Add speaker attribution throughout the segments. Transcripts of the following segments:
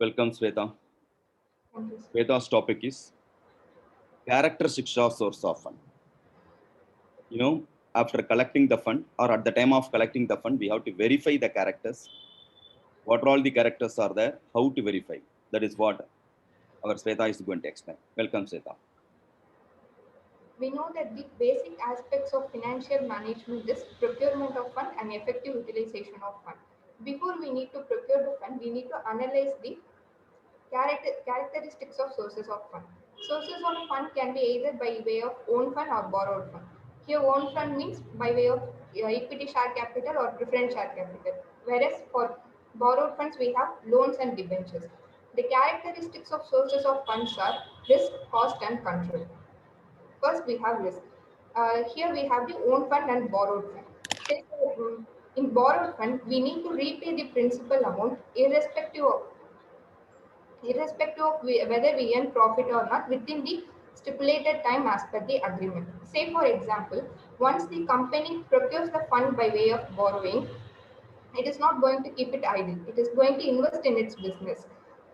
Speaker 1: Welcome, Sweta.
Speaker 2: Thank you, sir.
Speaker 1: Sweta's topic is characteristics of source of fund. After collecting the fund or at the time of collecting the fund, we have to verify the characters. What all the characters are there, how to verify. That is what our Sweta is going to explain. Welcome, Sweta.
Speaker 2: We know that the basic aspects of financial management is procurement of fund and effective utilization of fund. Before we need to procure the fund, we need to analyze the characteristics of sources of fund. Sources of fund can be either by way of own fund or borrowed fund. Here, own fund means by way of equity share capital or preference share capital, whereas for borrowed funds we have loans and debentures. The characteristics of sources of funds are risk, cost, and control. First, we have risk. Here we have the own fund and borrowed fund. Say, in borrowed fund, we need to repay the principal amount irrespective of whether we earn profit or not within the stipulated time as per the agreement. Say, for example, once the company procures the fund by way of borrowing, it is not going to keep it idle. It is going to invest in its business.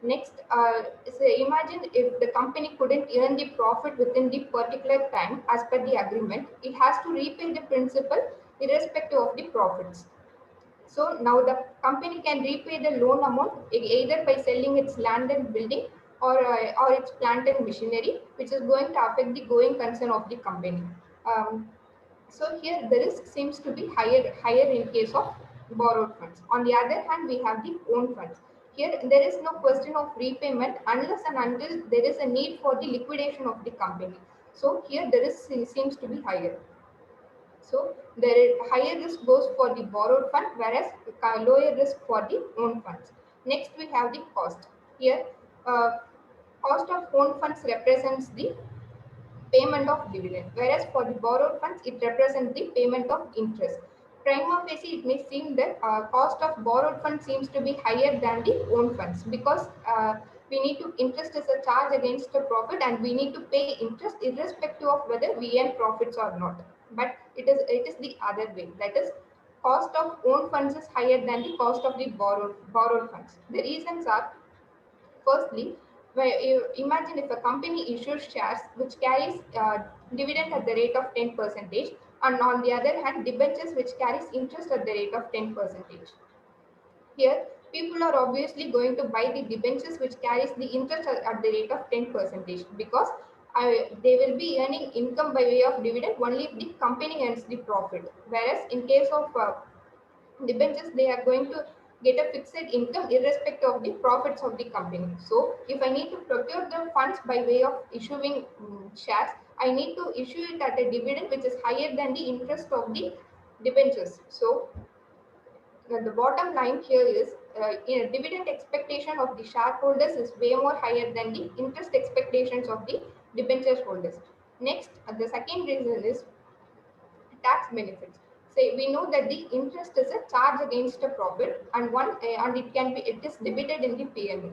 Speaker 2: Next, imagine if the company couldn't earn the profit within the particular time as per the agreement, it has to repay the principal irrespective of the profits. So now the company can repay the loan amount either by selling its land and building or its plant and machinery, which is going to affect the going concern of the company. So here the risk seems to be higher in case of borrowed funds. On the other hand, we have the own funds. Here there is no question of repayment unless and until there is a need for the liquidation of the company. So here the risk seems to be higher. So the higher risk goes for the borrowed fund, whereas lower risk for the own funds. Next, we have the cost. Here, uh, cost of own funds represents the payment of dividend, whereas for the borrowed funds, it represents the payment of interest. Prima facie, it may seem that cost of borrowed funds seems to be higher than the own funds because we need to interest is a charge against the profit and we need to pay interest irrespective of whether we earn profits or not. But it is the other way. That is, cost of own funds is higher than the cost of the borrowed funds. The reasons are: firstly, where you imagine if a company issues shares which carries dividend at the rate of 10 percentage, and on the other hand, debentures which carries interest at the rate of 10 percentage. Here, people are obviously going to buy the debentures which carries the interest at the rate of 10 percentage because they will be earning income by way of dividend only if the company earns the profit. Whereas in case of debentures, they are going to get a fixed income irrespective of the profits of the company. So if I need to procure the funds by way of issuing shares, I need to issue it at a dividend which is higher than the interest of the debentures. So the bottom line here is dividend expectation of the shareholders is way more higher than the interest expectations of the debentures holders. Next, the second reason is tax benefits. Say we know that the interest is a charge against a profit, and it is debited in the P&L.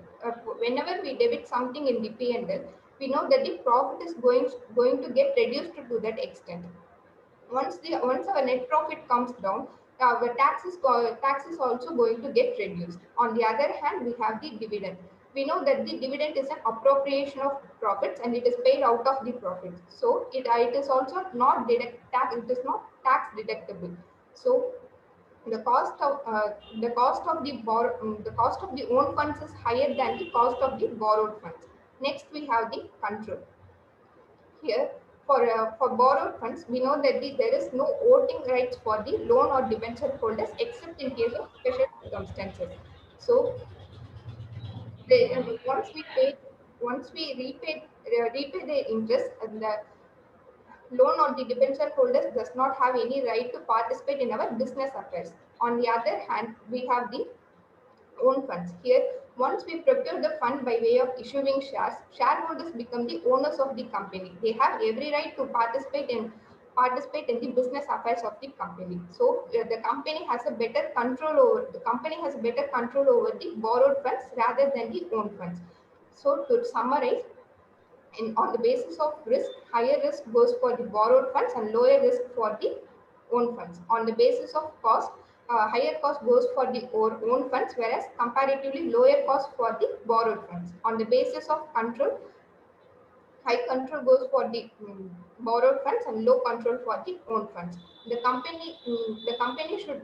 Speaker 2: Whenever we debit something in the P&L, we know that the profit is going to get reduced to that extent. Once our net profit comes down, our tax is also going to get reduced. On the other hand, we have the dividend. We know that the dividend is an appropriation of profits and it is paid out of the profits. So it is also not it is not tax deductible. So the cost of the cost of the own funds is higher than the cost of the borrowed funds. Next, we have the control. Here, for borrowed funds, we know that there is no voting rights for the loan or debenture holders except in case of special circumstances. So, once we repay the interest, and the loan or the debenture holders does not have any right to participate in our business affairs. On the other hand, we have the own funds. Here, once we procure the fund by way of issuing shares, shareholders become the owners of the company. They have every right to participate in the business affairs of the company. So the company has a better control over the borrowed funds rather than the own funds. So to summarize, on the basis of risk, higher risk goes for the borrowed funds and lower risk for the own funds. On the basis of cost, higher cost goes for the own funds, whereas comparatively lower cost for the borrowed funds. On the basis of control, high control goes for the borrowed funds and low control for the own funds. The company should,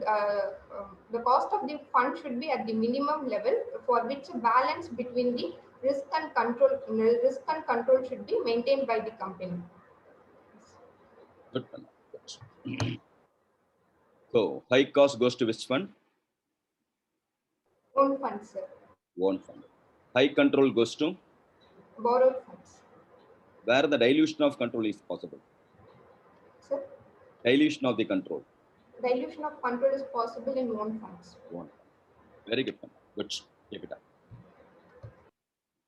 Speaker 2: the cost of the fund should be at the minimum level, for which a balance between the risk and control should be maintained by the company.
Speaker 1: Good, Pranav. Good. So high cost goes to which fund?
Speaker 2: Own funds, sir.
Speaker 1: One fund. High control goes to
Speaker 2: Borrowed funds.
Speaker 1: where the dilution of control is possible.
Speaker 2: Sir,
Speaker 1: Dilution of the control.
Speaker 2: dilution of control is possible in own funds.
Speaker 1: One fund. Very good, Pranav. Good. Keep it up.